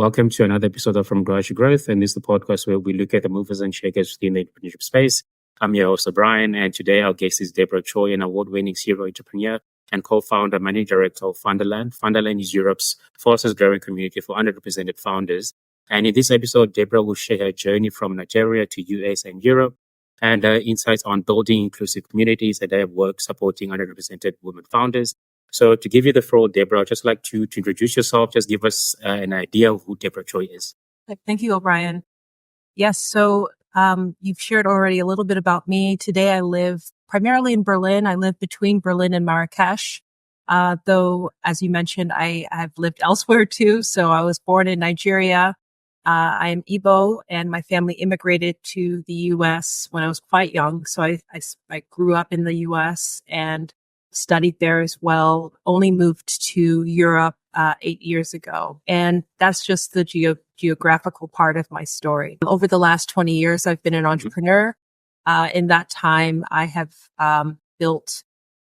Welcome to another episode of From Garage to Growth, and this is the podcast where we look at the movers and shakers within the entrepreneurship space. I'm your host, Brian, and today our guest is Deborah Choi, an award-winning serial entrepreneur and co-founder, managing director of Founderland. Founderland is Europe's fastest-growing community for underrepresented founders. And in this episode, Deborah will share her journey from Nigeria to US and Europe, and her insights on building inclusive communities and her work supporting underrepresented women founders. So to give you the floor, Deborah, I'd just like to introduce yourself. Just give us an idea of who Deborah Choi is. Thank you, O'Brien. Yes, so you've shared already a little bit about me. Today I live primarily in Berlin. I live between Berlin and Marrakesh. Though, as you mentioned, I have lived elsewhere too. So I was born in Nigeria. I am Igbo, and my family immigrated to the U.S. when I was quite young. So I grew up in the U.S. and studied there as well. Only moved to Europe 8 years ago. And that's just the geographical part of my story. Over the last 20 years, I've been an entrepreneur. In that time, I have built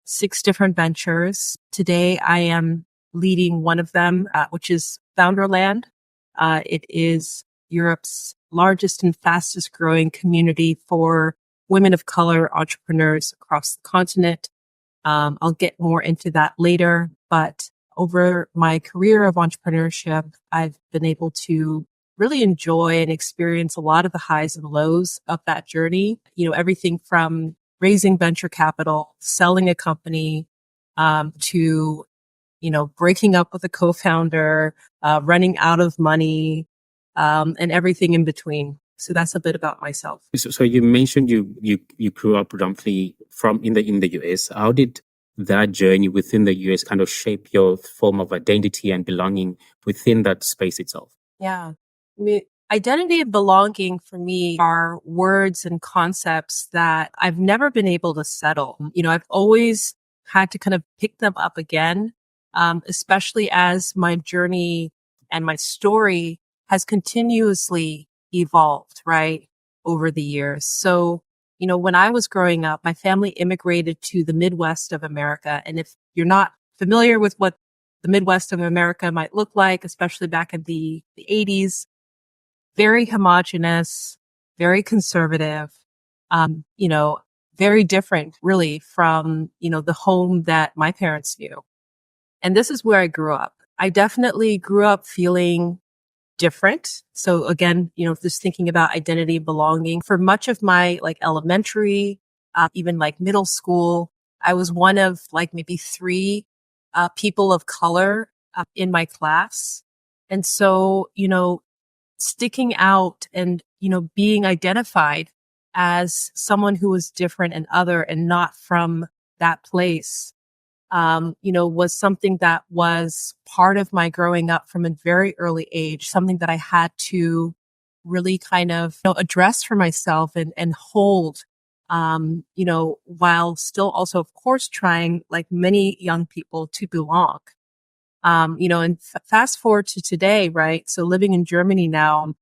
6 different ventures. Today, I am leading one of them, which is Founderland. It is Europe's largest and fastest growing community for women of color entrepreneurs across the continent. I'll get more into that later, but over my career of entrepreneurship, I've been able to really enjoy and experience a lot of the highs and lows of that journey. You know, everything from raising venture capital, selling a company, to, breaking up with a co-founder, running out of money, and everything in between. So that's a bit about myself. So you mentioned you grew up predominantly in the US. How did that journey within the US kind of shape your form of identity and belonging within that space itself? Yeah. I mean, identity and belonging for me are words and concepts that I've never been able to settle. I've always had to kind of pick them up again, especially as my journey and my story has continuously evolved, right, over the years. So, when I was growing up, my family immigrated to the Midwest of America. And if you're not familiar with what the Midwest of America might look like, especially back in the 80s, very homogenous, very conservative, very different really from, the home that my parents knew. And this is where I grew up. I definitely grew up feeling different. So again, just thinking about identity, belonging for much of my elementary, even middle school, I was one of maybe 3 people of color in my class. And so, sticking out and, being identified as someone who was different and other and not from that place, was something that was part of my growing up from a very early age, something that I had to really kind of address for myself and hold, while still also, of course, trying like many young people to belong. And fast forward to today, right? So living in Germany now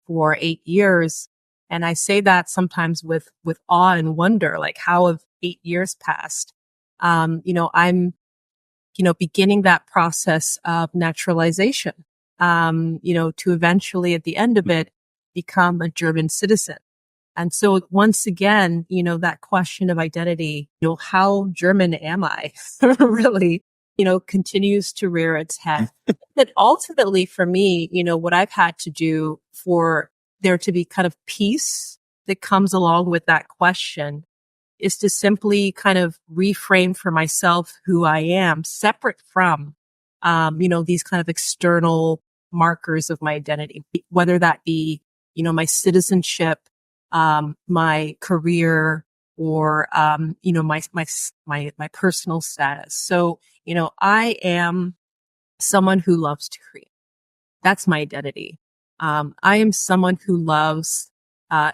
for 8 years. And I say that sometimes with awe and wonder, like how have 8 years passed? I'm, beginning that process of naturalization, to eventually at the end of it, become a German citizen. And so once again, that question of identity, how German am I really, continues to rear its head. But ultimately for me, what I've had to do for there to be kind of peace that comes along with that question is to simply kind of reframe for myself who I am, separate from, these kind of external markers of my identity, whether that be, my citizenship, my career, or, my personal status. So, I am someone who loves to create. That's my identity. I am someone who loves,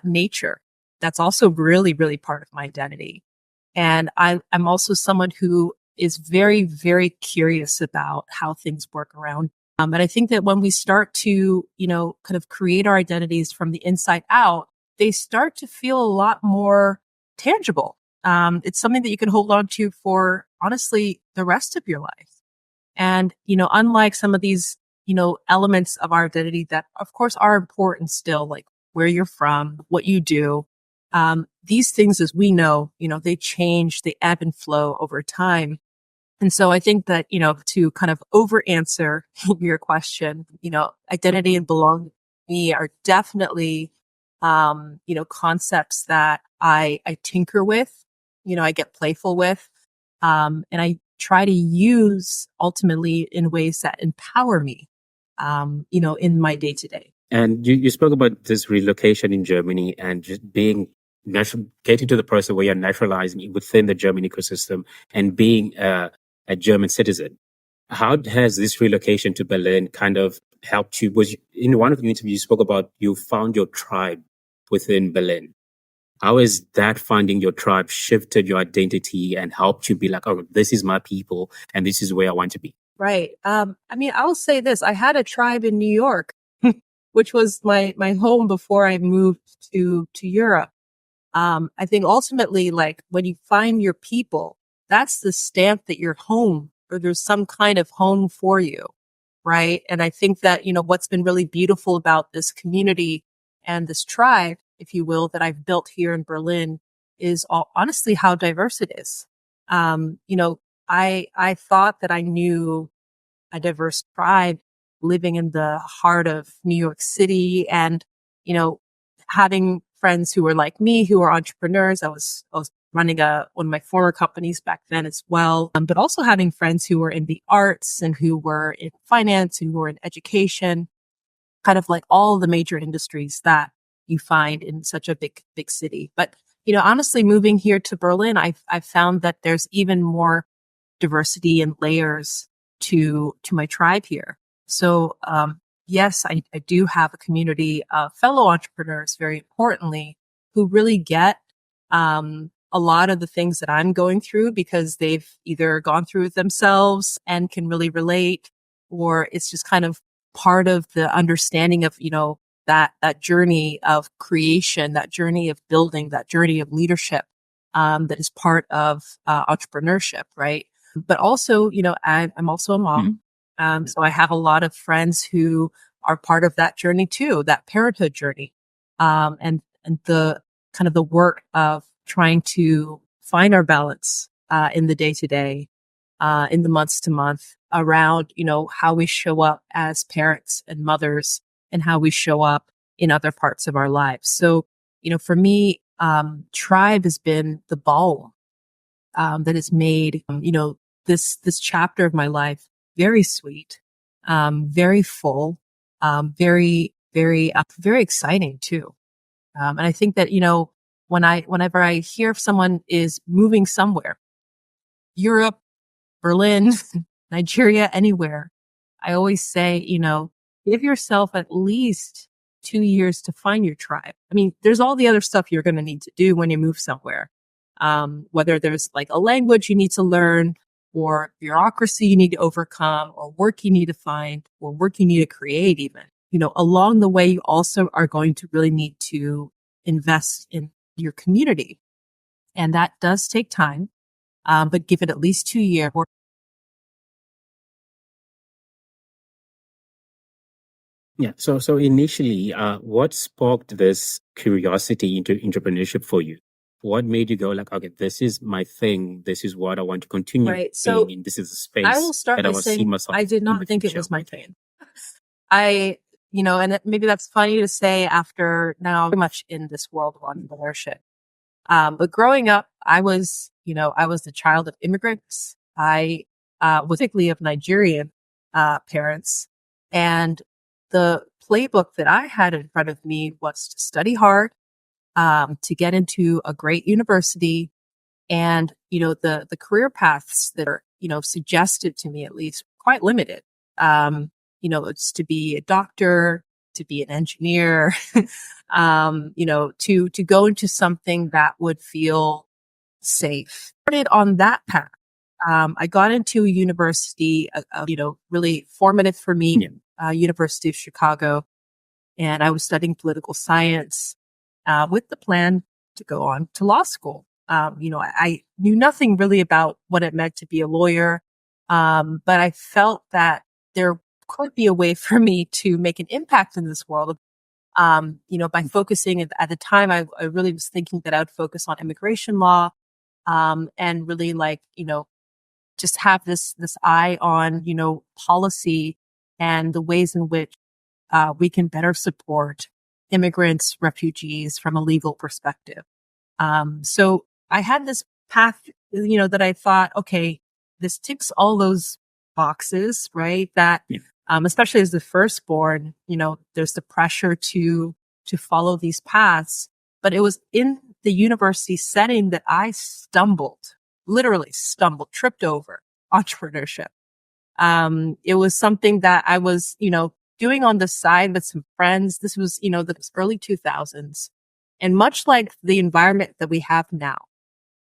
nature. That's also really, really part of my identity. And I'm also someone who is very, very curious about how things work around. And I think that when we start to, kind of create our identities from the inside out, they start to feel a lot more tangible. It's something that you can hold on to for honestly the rest of your life. And, unlike some of these, elements of our identity that of course are important still, like where you're from, what you do. These things, as we know, they change, they ebb and flow over time. And so I think that, to kind of over answer your question, identity and belonging to me are definitely, concepts that I tinker with, I get playful with, and I try to use ultimately in ways that empower me, in my day to day. And you spoke about this relocation in Germany and just being getting to the process where you're naturalizing within the German ecosystem and being a German citizen. How has this relocation to Berlin kind of helped you? In one of your interviews, you spoke about you found your tribe within Berlin. How has that finding your tribe shifted your identity and helped you be like, oh, this is my people and this is where I want to be? Right. I'll say this. I had a tribe in New York, which was my home before I moved to Europe. I think ultimately, like when you find your people, that's the stamp that you're home, or there's some kind of home for you. Right. And I think that, what's been really beautiful about this community and this tribe, if you will, that I've built here in Berlin is honestly how diverse it is. I thought that I knew a diverse tribe living in the heart of New York City and, having friends who were like me, who are entrepreneurs. I was running one of my former companies back then as well. But also having friends who were in the arts and who were in finance and who were in education, kind of like all the major industries that you find in such a big city. But, honestly, moving here to Berlin, I've found that there's even more diversity and layers to my tribe here. So, yes, I do have a community of fellow entrepreneurs, very importantly, who really get, a lot of the things that I'm going through because they've either gone through it themselves and can really relate, or it's just kind of part of the understanding of, that journey of creation, that journey of building, that journey of leadership, that is part of entrepreneurship, right? But also, I'm also a mom. So I have a lot of friends who are part of that journey too, that parenthood journey. And the kind of the work of trying to find our balance, in the day to day, in the months to month around, how we show up as parents and mothers and how we show up in other parts of our lives. So, for me, tribe has been the balm, that has made, this chapter of my life very sweet, very full, very, very, very exciting too. And I think that, whenever I hear if someone is moving somewhere, Europe, Berlin, Nigeria, anywhere, I always say, give yourself at least 2 years to find your tribe. I mean, there's all the other stuff you're going to need to do when you move somewhere. Whether there's like a language you need to learn, or bureaucracy you need to overcome, or work you need to find, or work you need to create even. Along the way, you also are going to really need to invest in your community. And that does take time, but give it at least 2 years. Yeah. So initially, what sparked this curiosity into entrepreneurship for you? What made you go like, okay, this is my thing. This is what I want to continue Right. So being in. This is a I space will start that I by want to see saying myself I did in the not think it future. was my thing. And maybe that's funny to say after now very much in this world of entrepreneurship. But growing up, I was the child of immigrants. I was particularly of Nigerian parents. And the playbook that I had in front of me was to study hard, to get into a great university. And, the career paths that are, suggested to me at least quite limited. It's to be a doctor, to be an engineer, to go into something that would feel safe. Started on that path. I got into a university, really formative for me, University of Chicago, and I was studying political science, with the plan to go on to law school. I knew nothing really about what it meant to be a lawyer, but I felt that there could be a way for me to make an impact in this world. By focusing at the time, I really was thinking that I would focus on immigration law, and really just have this eye on, policy and the ways in which we can better support immigrants, refugees from a legal perspective. So I had this path, that I thought, okay, this ticks all those boxes, right? That, especially as the firstborn, there's the pressure to follow these paths. But it was in the university setting that I literally stumbled, tripped over entrepreneurship. It was something that I was, doing on the side with some friends. This was, the early 2000s. And much like the environment that we have now,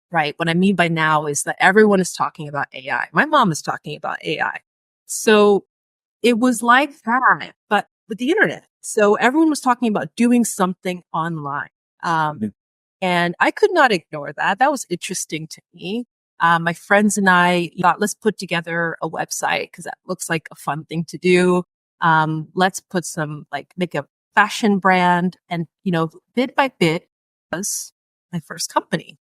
right? What I mean by now is that everyone is talking about AI. My mom is talking about AI. So it was like that, but with the internet. So everyone was talking about doing something online. And I could not ignore that. That was interesting to me. My friends and I thought, let's put together a website because that looks like a fun thing to do. Let's put make a fashion brand, and, bit by bit was my first company.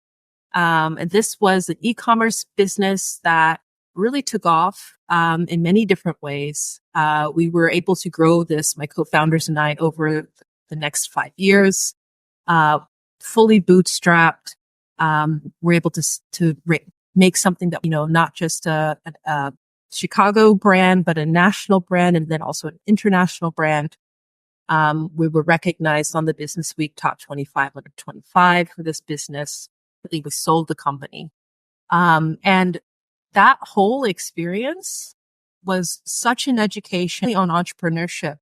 And this was an e-commerce business that really took off, in many different ways. We were able to grow this, my co-founders and I, over the next 5 years, fully bootstrapped. We're able to make something that, not just a Chicago brand, but a national brand, and then also an international brand. We were recognized on the Business Week Top 25 under 25 for this business. I think we sold the company. And that whole experience was such an education on entrepreneurship,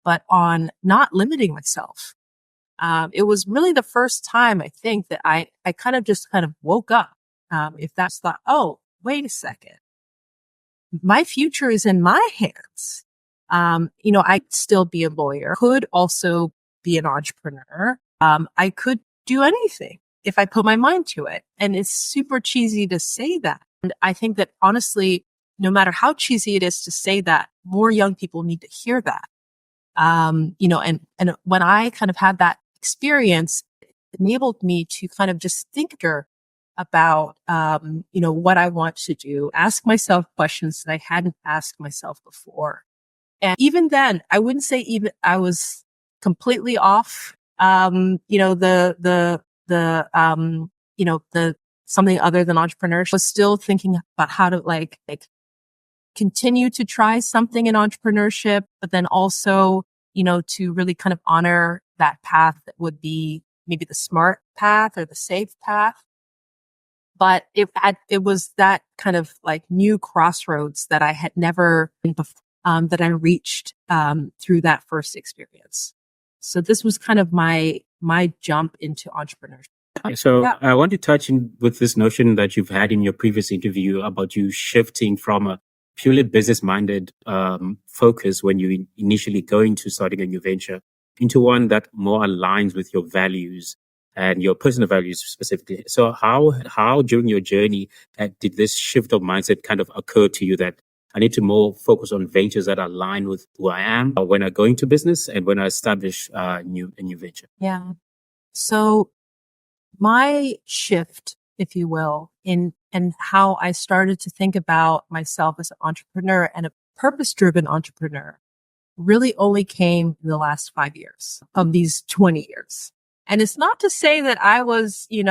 but on not limiting myself. It was really the first time, I think, that I kind of woke up. If that's thought, oh, wait a second, my future is in my hands. I'd still be a lawyer, could also be an entrepreneur. I could do anything if I put my mind to it. And it's super cheesy to say that. And I think that honestly, no matter how cheesy it is to say that, more young people need to hear that. And when I kind of had that experience, it enabled me to kind of just think about, what I want to do, ask myself questions that I hadn't asked myself before. And even then, I wouldn't say even I was completely off, the something other than entrepreneurship. I was still thinking about how to like continue to try something in entrepreneurship, but then also, to really kind of honor that path that would be maybe the smart path or the safe path. But it was that kind of like new crossroads that I had never been before, that I reached, through that first experience. So this was kind of my jump into entrepreneurship. So I want to touch in with this notion that you've had in your previous interview about you shifting from a purely business-minded focus when you initially go into starting a new venture into one that more aligns with your values and your personal values specifically. So how during your journey did this shift of mindset kind of occur to you that I need to more focus on ventures that align with who I am when I go into business and when I establish a new venture? Yeah. So my shift, if you will, in how I started to think about myself as an entrepreneur and a purpose-driven entrepreneur really only came in the last 5 years of these 20 years. And it's not to say that I was, in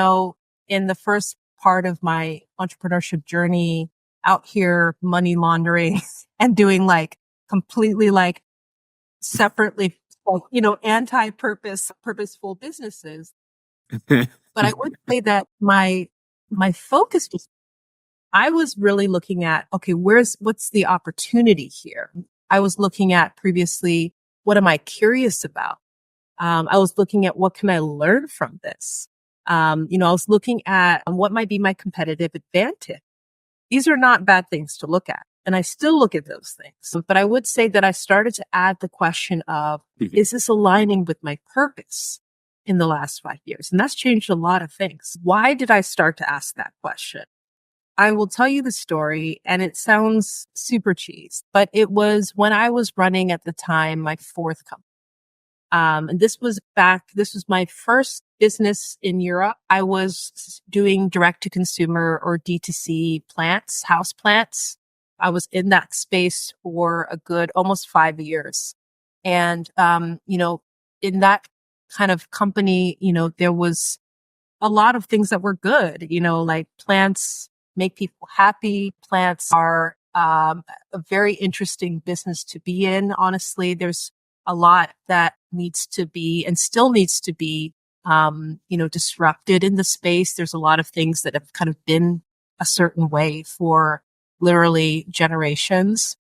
the first part of my entrepreneurship journey out here money laundering and doing completely separately, purposeful businesses. But I would say that my focus was, I was really looking at, okay, what's the opportunity here? I was looking at previously, what am I curious about? I was looking at what can I learn from this? I was looking at what might be my competitive advantage. These are not bad things to look at. And I still look at those things. But I would say that I started to add the question of, is this aligning with my purpose in the last 5 years? And that's changed a lot of things. Why did I start to ask that question? I will tell you the story, and it sounds super cheese, but it was when I was running at the time my fourth company. And this was my first business in Europe. I was doing direct to consumer or D2C plants, house plants. I was in that space for a good almost 5 years. And, in that kind of company, there was a lot of things that were good, like plants make people happy. Plants are a very interesting business to be in. Honestly, there's a lot that needs to be and still needs to be, disrupted in the space. There's a lot of things that have kind of been a certain way for literally generations.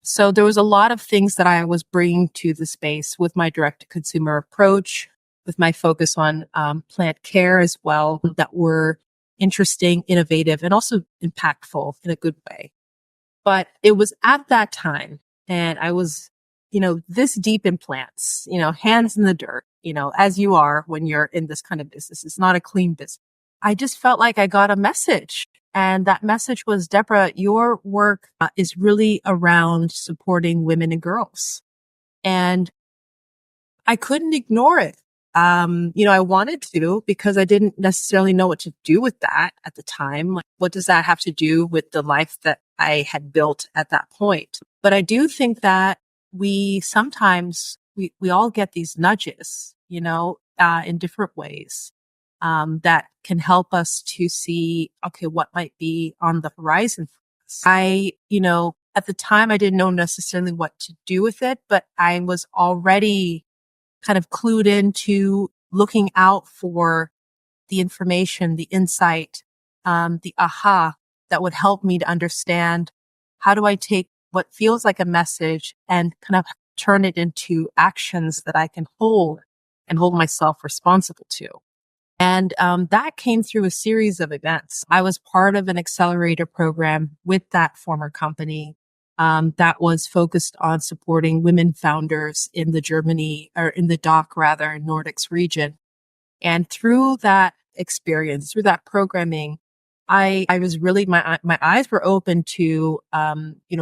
So there was a lot of things that I was bringing to the space with my direct to consumer approach, with my focus on plant care as well, that were interesting, innovative, and also impactful in a good way. But it was at that time, and I was, this deep in plants, hands in the dirt, as you are when you're in this kind of business. It's not a clean business. I just felt like I got a message. And that message was, Deborah, your work is really around supporting women and girls. And I couldn't ignore it. I wanted to because I didn't necessarily know what to do with that at the time. Like, what does that have to do with the life that I had built at that point? But I do think that we sometimes, we all get these nudges, in different ways, that can help us to see, okay, what might be on the horizon for us. At the time, I didn't know necessarily what to do with it, but I was already kind of clued into looking out for the information, the insight, the aha that would help me to understand how do I take what feels like a message and kind of turn it into actions that I can hold and hold myself responsible to. And that came through a series of events. I was part of an accelerator program with that former company that was focused on supporting women founders in the Nordics region. And through that experience, through that programming, I was really, my eyes were open to,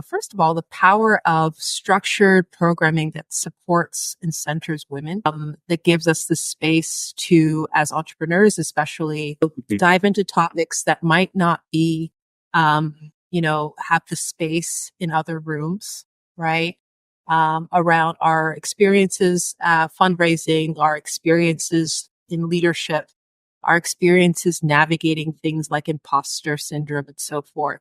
first of all, the power of structured programming that supports and centers women, that gives us the space to, as entrepreneurs, especially dive into topics that might not be, have the space in other rooms, right? Around our experiences, fundraising, our experiences in leadership, our experiences navigating things like imposter syndrome and so forth.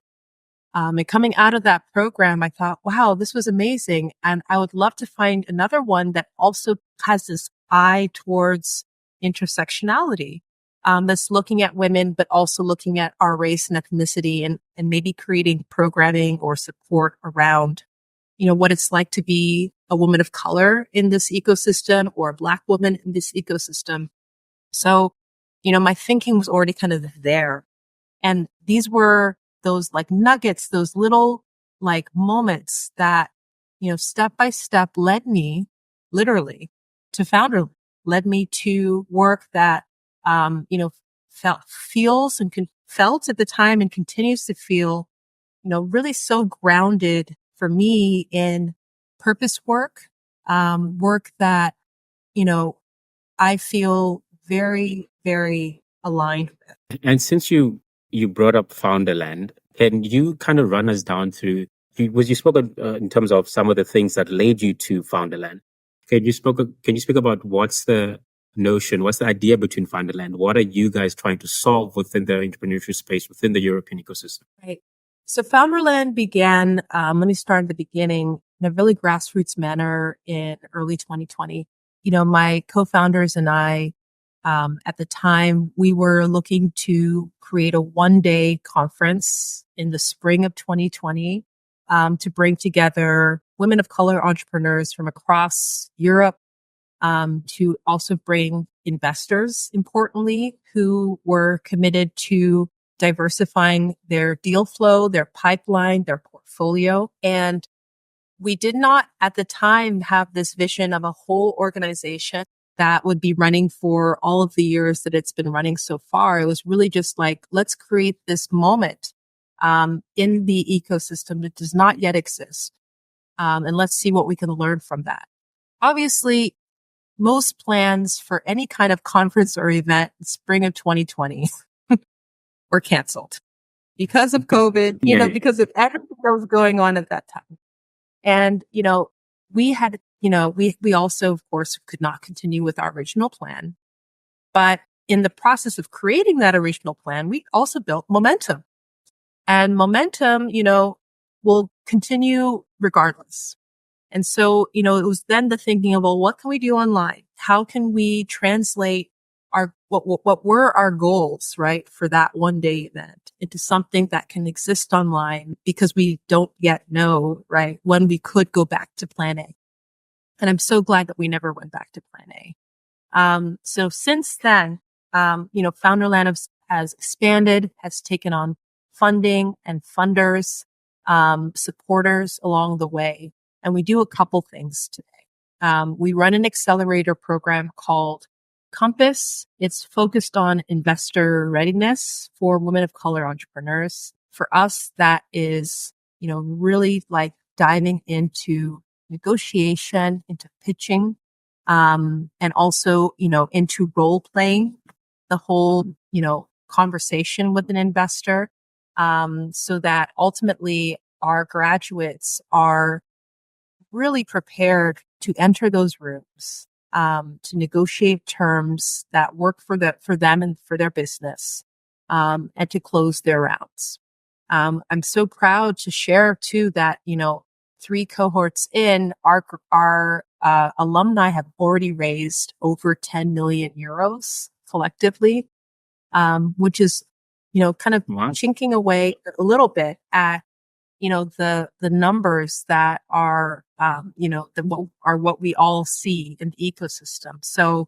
And coming out of that program, I thought, wow, this was amazing. And I would love to find another one that also has this eye towards intersectionality, that's looking at women, but also looking at our race and ethnicity and maybe creating programming or support around, what it's like to be a woman of color in this ecosystem or a Black woman in this ecosystem. So, my thinking was already kind of there. And these were those like nuggets, those little like moments that, step by step led me literally to Founderland, led me to work that, felt at the time and continues to feel, really so grounded for me in purpose work, work that, I feel very, very aligned with. And since you brought up Founderland, can you kind of run us down through? You spoke in terms of some of the things that led you to Founderland. Can you speak about what's the notion, what's the idea between Founderland? What are you guys trying to solve within the entrepreneurship space within the European ecosystem? Right. So Founderland began. Let me start at the beginning in a really grassroots manner in early 2020. My co-founders and I, at the time, we were looking to create a one-day conference in the spring of 2020 to bring together women of color entrepreneurs from across Europe, to also bring investors, importantly, who were committed to diversifying their deal flow, their pipeline, their portfolio. And we did not at the time have this vision of a whole organization that would be running for all of the years that it's been running so far. It was really just like, let's create this moment in the ecosystem that does not yet exist. And let's see what we can learn from that. Obviously, most plans for any kind of conference or event in spring of 2020 were canceled because of COVID, because of everything that was going on at that time. And, we had, we also, of course, could not continue with our original plan. But in the process of creating that original plan, we also built momentum. And momentum, will continue regardless. And so, it was then the thinking of, well, what can we do online? How can we translate what were our goals, right, for that one day event into something that can exist online, because we don't yet know, right, when we could go back to plan A. And I'm so glad that we never went back to plan A. So since then, Founderland has expanded, has taken on funding and funders, supporters along the way. And we do a couple things today. We run an accelerator program called Compass. It's focused on investor readiness for women of color entrepreneurs. For us, that is, really like diving into negotiation, into pitching, and also, into role playing the whole, conversation with an investor, so that ultimately our graduates are really prepared to enter those rooms, to negotiate terms that work for them and for their business, and to close their rounds. I'm so proud to share too that, 3 cohorts in, our alumni have already raised over 10 million euros collectively, which is, kind of chinking away a little bit at, the numbers that are, what we all see in the ecosystem. So,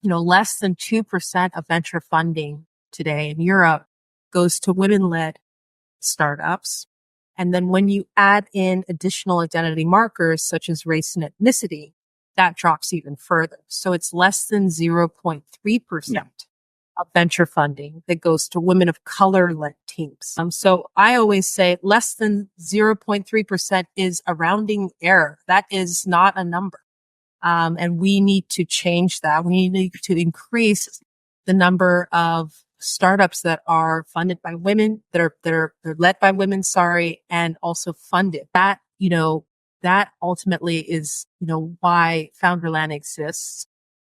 less than 2% of venture funding today in Europe goes to women-led startups. And then when you add in additional identity markers such as race and ethnicity, that drops even further. So it's less than 0.3% of venture funding that goes to women of color-led teams. So I always say less than 0.3% is a rounding error. That is not a number. And we need to change that. We need to increase the number of startups that are funded by women, that are led by women, and also funded. That, that ultimately is, why Founderland exists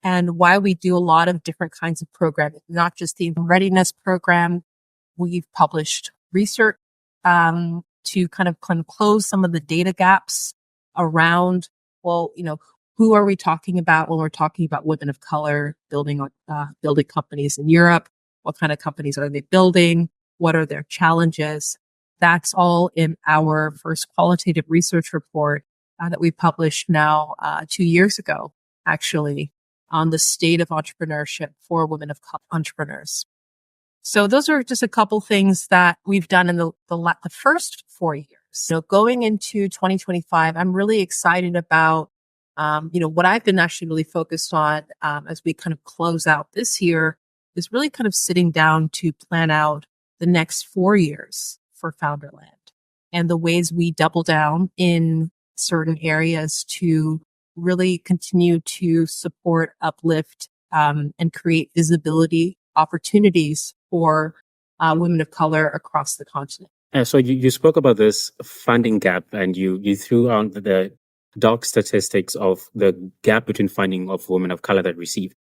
and why we do a lot of different kinds of programming, not just the readiness program. We've published research, to kind of close some of the data gaps around, who are we talking about when we're talking about women of color building companies in Europe? What kind of companies are they building? What are their challenges? That's all in our first qualitative research report that we published now 2 years ago, actually, on the state of entrepreneurship for women of color entrepreneurs. So those are just a couple things that we've done in the first 4 years. So going into 2025, I'm really excited about, what I've been actually really focused on as we kind of close out this year is really kind of sitting down to plan out the next 4 years for Founderland and the ways we double down in certain areas to really continue to support, uplift, and create visibility opportunities for women of color across the continent. So you spoke about this funding gap, and you threw out the dark statistics of the gap between funding of women of color that receive.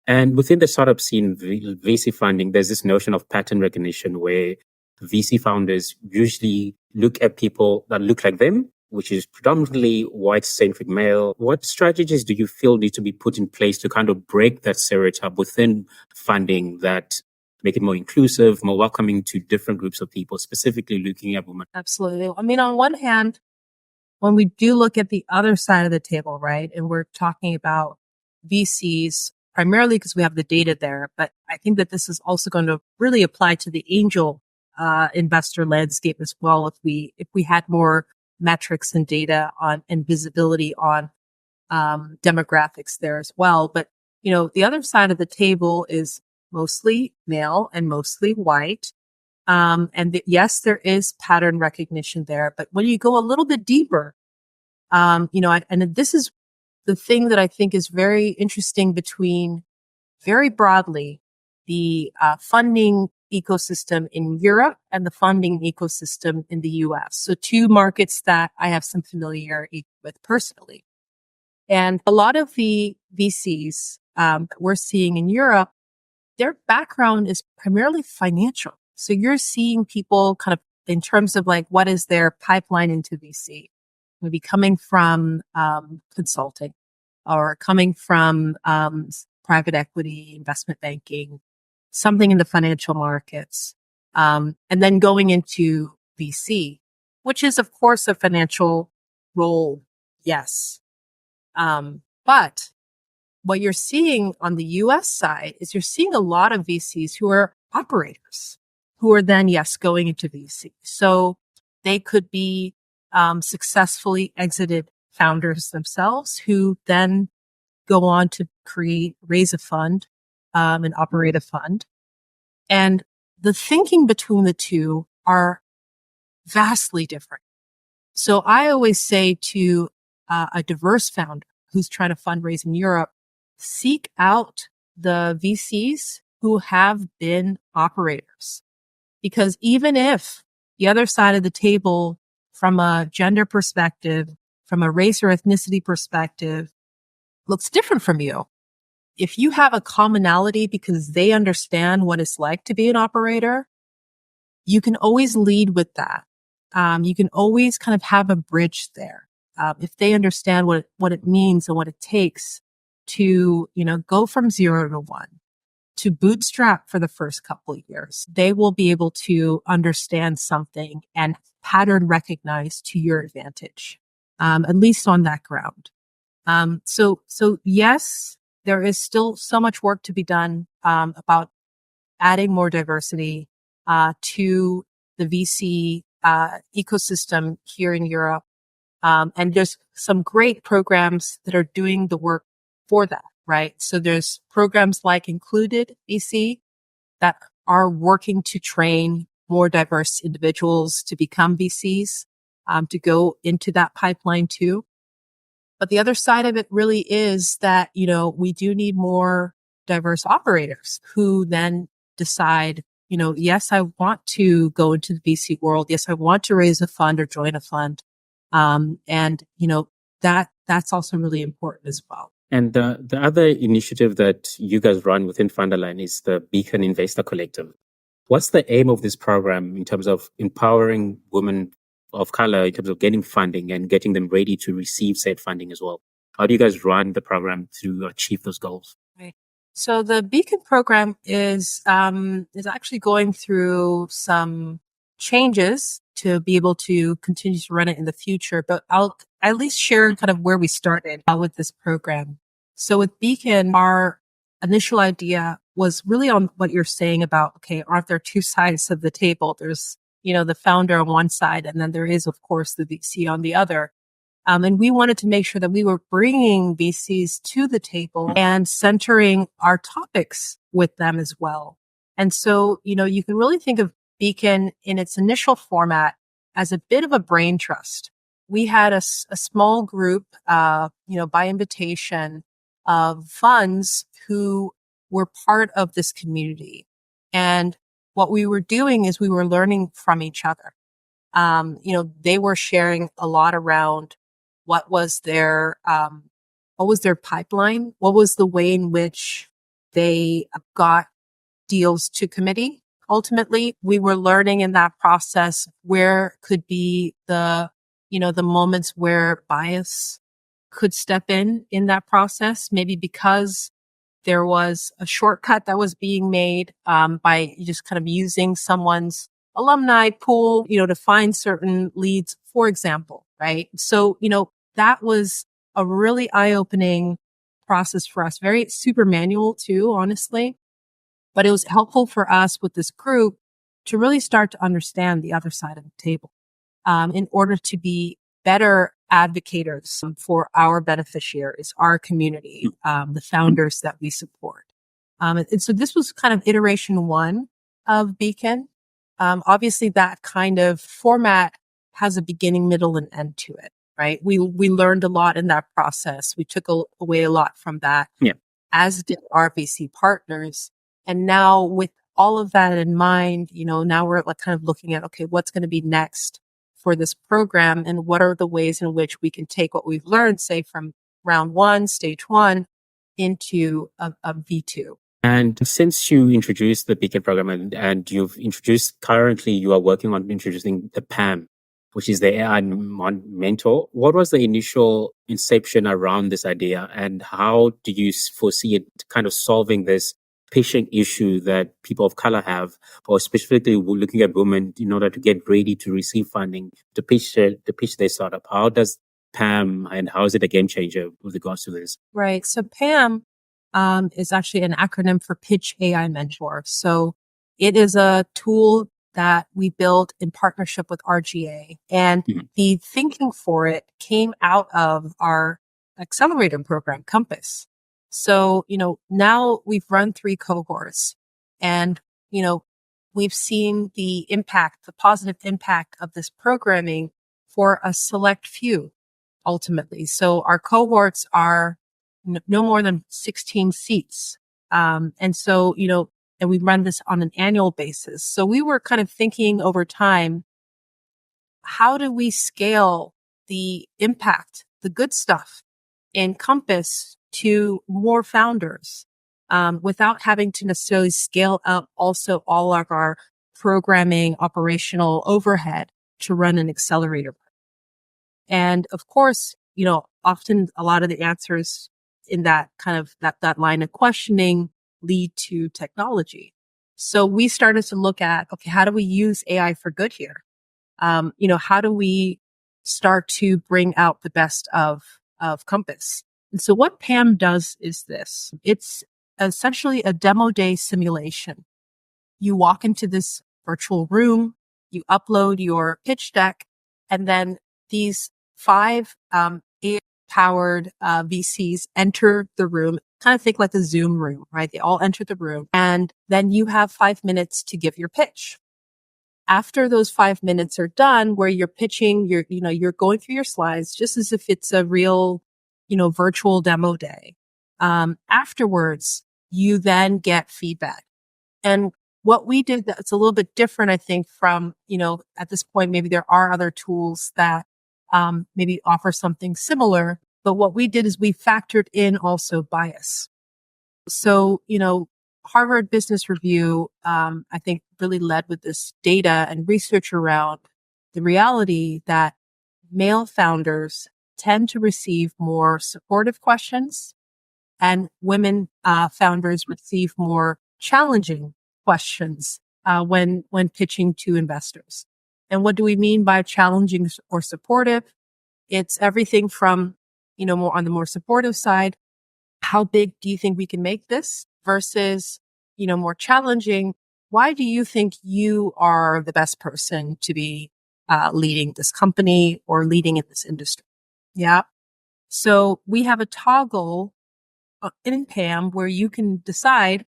And within the startup scene, VC funding, there's this notion of pattern recognition where VC founders usually look at people that look like them, which is predominantly white-centric male. What strategies do you feel need to be put in place to kind of break that stereotype within funding that make it more inclusive, more welcoming to different groups of people, specifically looking at women? Absolutely. I mean, on one hand, when we do look at the other side of the table, right, and we're talking about VCs, primarily because we have the data there, but I think that this is also going to really apply to the angel investor landscape as well. If we had more metrics and data on and visibility on demographics there as well. But the other side of the table is mostly male and mostly white. Yes, there is pattern recognition there, but when you go a little bit deeper, and this is the thing that I think is very interesting between very broadly the funding ecosystem in Europe and the funding ecosystem in the US. So two markets that I have some familiarity with personally. And a lot of the VCs that we're seeing in Europe, their background is primarily financial. So you're seeing people kind of in terms of like, what is their pipeline into VC? Maybe coming from consulting or coming from private equity, investment banking, something in the financial markets, and then going into VC, which is, of course, a financial role. Yes. But what you're seeing on the US side is you're seeing a lot of VCs who are operators who are then, yes, going into VC. So they could be successfully exited founders themselves who then go on to raise a fund and operate a fund. And the thinking between the two are vastly different. So I always say to a diverse founder who's trying to fundraise in Europe, seek out the VCs who have been operators. Because even if the other side of the table, from a gender perspective, from a race or ethnicity perspective, looks different from you, if you have a commonality because they understand what it's like to be an operator, you can always lead with that. You can always kind of have a bridge there. If they understand what it means and what it takes to, go from 0 to 1, to bootstrap for the first couple of years, they will be able to understand something and pattern recognize to your advantage, at least on that ground. So yes, there is still so much work to be done, about adding more diversity, to the VC, ecosystem here in Europe. And there's some great programs that are doing the work for that, right? So there's programs like Included VC that are working to train more diverse individuals to become VCs, to go into that pipeline too. But the other side of it really is that, we do need more diverse operators who then decide, yes, I want to go into the VC world. Yes, I want to raise a fund or join a fund. That's also really important as well. And the other initiative that you guys run within Founderland is the Beacon Investor Collective. What's the aim of this program in terms of empowering women of color, in terms of getting funding and getting them ready to receive said funding as well? How do you guys run the program to achieve those goals? Right. So the Beacon program is actually going through some changes to be able to continue to run it in the future, but I'll at least share kind of where we started with this program. So with Beacon, our initial idea was really on what you're saying about, okay, aren't there two sides of the table? There's, the founder on one side, and then there is, of course, the VC on the other. And we wanted to make sure that we were bringing VCs to the table and centering our topics with them as well. And so, you can really think of Beacon in its initial format as a bit of a brain trust. We had a small group, by invitation of funds who were part of this community. And what we were doing is we were learning from each other. They were sharing a lot around what was their pipeline? What was the way in which they got deals to committee? Ultimately, we were learning in that process where could be the moments where bias could step in that process, maybe because there was a shortcut that was being made, by just kind of using someone's alumni pool, to find certain leads, for example, right? So, that was a really eye-opening process for us, very super manual too, honestly. But it was helpful for us with this group to really start to understand the other side of the table, in order to be better advocates for our beneficiaries, our community, the founders that we support. And so this was kind of iteration 1 of Beacon. obviously that kind of format has a beginning, middle, and end to it, right? We learned a lot in that process. We took away a lot from that, Yeah. as did our VC partners. And now with all of that in mind, now we're like kind of looking at, okay, what's going to be next for this program, and what are the ways in which we can take what we've learned, say from round one, stage one, into a V2. And since you introduced the Beacon program and you've introduced, currently you are working on introducing the PAM, which is the AI mentor, what was the initial inception around this idea, and how do you foresee it kind of solving this patient issue that people of color have, or specifically looking at women in order to get ready to receive funding to pitch their startup? How does PAM, and how is it a game changer with regards to this? Right. So PAM is actually an acronym for Pitch AI Mentor. So it is a tool that we built in partnership with RGA. And the thinking for it came out of our accelerator program, Compass. So, now we've run 3 cohorts, and, we've seen the impact, the positive impact of this programming for a select few, ultimately. So our cohorts are no more than 16 seats. And so, and we run this on an annual basis. So we were kind of thinking over time, how do we scale the impact, the good stuff in Compass to more founders, without having to necessarily scale up also all of our programming operational overhead to run an accelerator. And of course, often a lot of the answers in that kind of that line of questioning lead to technology. So we started to look at, okay, how do we use AI for good here? How do we start to bring out the best of Compass? And so what PAM does is this. It's essentially a demo day simulation. You walk into this virtual room, you upload your pitch deck, and then these 5 AI-powered VCs enter the room. Kind of think like a Zoom room, right? They all enter the room, and then you have 5 minutes to give your pitch. After those 5 minutes are done, where you're pitching, you're going through your slides just as if it's a real, virtual demo day. Afterwards, you then get feedback. And what we did that's a little bit different, I think, from, at this point, maybe there are other tools that maybe offer something similar. But what we did is we factored in also bias. So, Harvard Business Review, I think, really led with this data and research around the reality that male founders tend to receive more supportive questions, and women founders receive more challenging questions when pitching to investors. And what do we mean by challenging or supportive? It's everything from, more on the more supportive side. How big do you think we can make this? Versus, more challenging. Why do you think you are the best person to be leading this company or leading in this industry? Yeah. So we have a toggle in PAM where you can decide,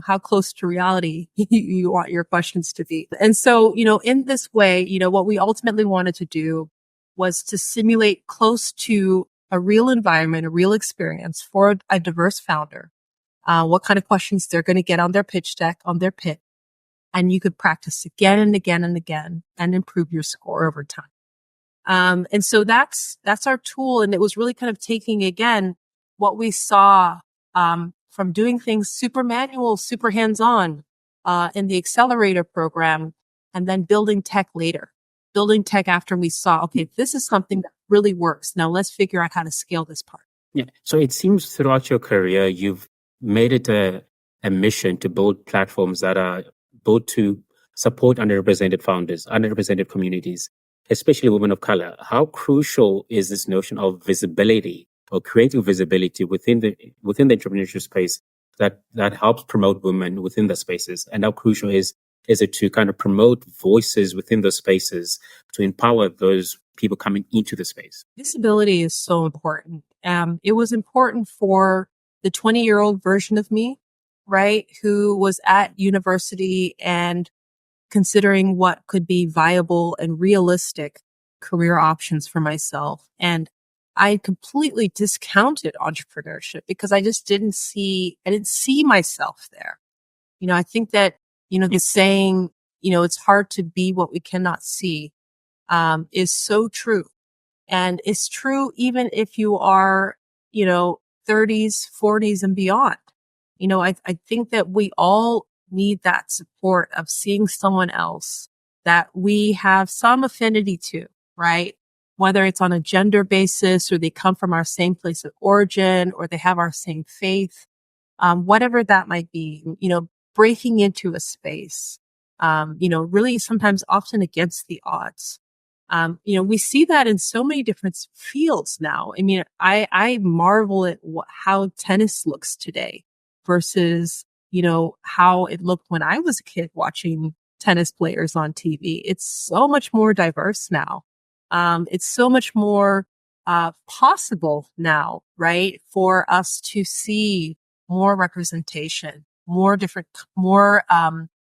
how close to reality you want your questions to be. And so, in this way, what we ultimately wanted to do was to simulate close to a real environment, a real experience for a diverse founder, what kind of questions they're going to get on their pitch deck, on their pitch. And you could practice again and again and again and improve your score over time. And so that's our tool. And it was really kind of taking, again, what we saw from doing things super manual, super hands-on in the accelerator program, and then building tech later. Building tech after we saw, okay, this is something that really works. Now let's figure out how to scale this part. Yeah. So it seems throughout your career, you've made it a mission to build platforms that are both to support underrepresented founders, underrepresented communities, especially women of color. How crucial is this notion of visibility or creating visibility within the entrepreneurship space that helps promote women within the spaces? And how crucial is it to kind of promote voices within those spaces to empower those people coming into the space? Visibility is so important. It was important for the 20-year-old version of me, right, who was at university and considering what could be viable and realistic career options for myself. And I completely discounted entrepreneurship because I just didn't see myself there. I think that, the saying, it's hard to be what we cannot see, is so true. And it's true even if you are, 30s, 40s and beyond. I think that we all need that support of seeing someone else that we have some affinity to, right? Whether it's on a gender basis or they come from our same place of origin or they have our same faith, whatever that might be, breaking into a space, really sometimes often against the odds. We see that in so many different fields now. I mean, I marvel at how tennis looks today versus, how it looked when I was a kid watching tennis players on TV. It's so much more diverse now. It's so much more possible now, right? For us to see more representation, more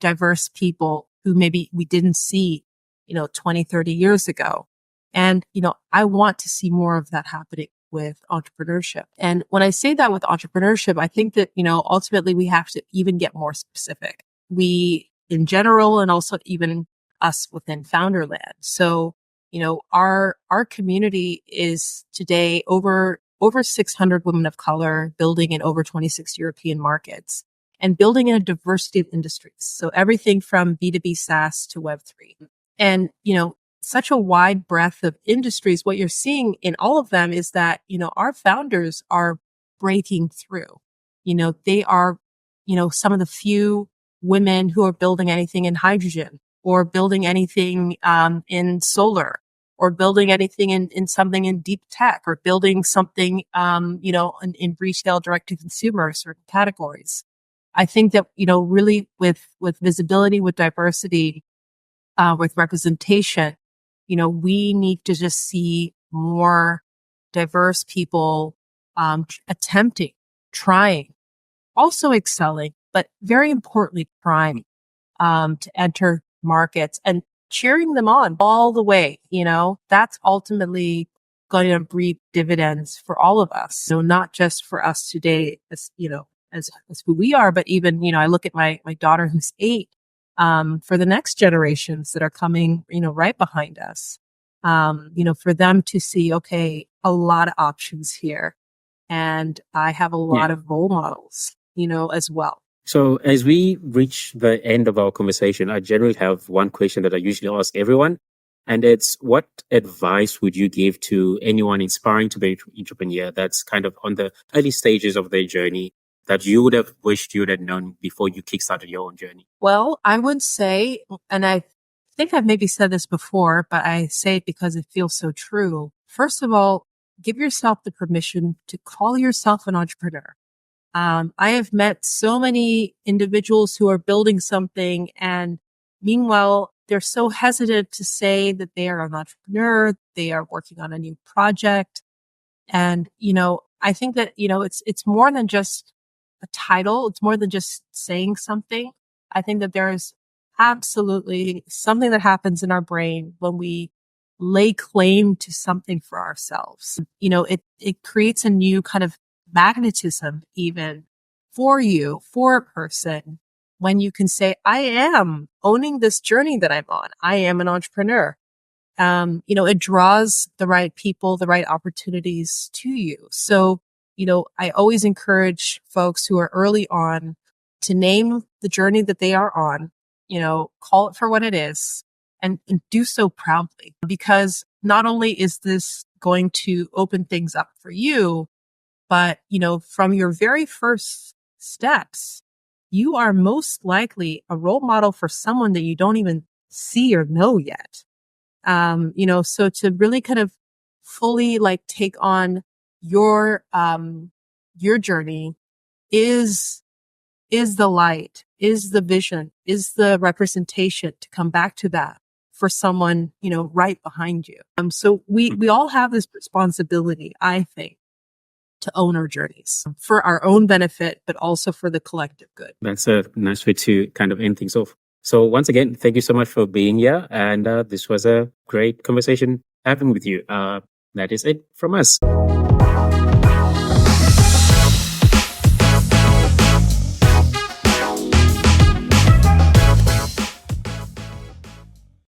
diverse people who maybe we didn't see 20, 30 years ago. And, I want to see more of that happening with entrepreneurship. And when I say that with entrepreneurship, I think that, ultimately we have to even get more specific. We in general, and also even us within Founderland. So, our community is today over 600 women of color building in over 26 European markets and building in a diversity of industries. So everything from B2B SaaS to Web3. And, such a wide breadth of industries, what you're seeing in all of them is that, our founders are breaking through. They are, some of the few women who are building anything in hydrogen or building anything in solar or building anything in something in deep tech or building something, in retail direct to consumer certain categories. I think that, really with visibility, with diversity, with representation, we need to just see more diverse people attempting, trying, also excelling, but very importantly, trying to enter markets and cheering them on all the way. That's ultimately going to reap dividends for all of us. So not just for us today, as who we are, but even, I look at my daughter who's 8. For the next generations that are coming, right behind us, for them to see, okay, a lot of options here. And I have a lot of role models, as well. So as we reach the end of our conversation, I generally have one question that I usually ask everyone. And it's, what advice would you give to anyone inspiring to be an entrepreneur that's kind of on the early stages of their journey that you would have wished you would have known before you kickstarted your own journey? Well, I would say, and I think I've maybe said this before, but I say it because it feels so true. First of all, give yourself the permission to call yourself an entrepreneur. I have met so many individuals who are building something, and meanwhile, they're so hesitant to say that they are an entrepreneur, they are working on a new project. And, I think that, it's more than just a title. It's more than just saying something. I think that there's absolutely something that happens in our brain when we lay claim to something for ourselves. It creates a new kind of magnetism even for you, for a person, when you can say, I am owning this journey that I'm on. I am an entrepreneur. It draws the right people, the right opportunities to you. So, I always encourage folks who are early on to name the journey that they are on, call it for what it is, and do so proudly, because not only is this going to open things up for you, but, from your very first steps, you are most likely a role model for someone that you don't even see or know yet. So to really kind of fully take on your journey is the light, is the vision, is the representation, to come back to that for someone, right behind you. So we all have this responsibility, I think, to own our journeys for our own benefit, but also for the collective good. That's a nice way to kind of end things off. So once again, thank you so much for being here. And this was a great conversation having with you. That is it from us.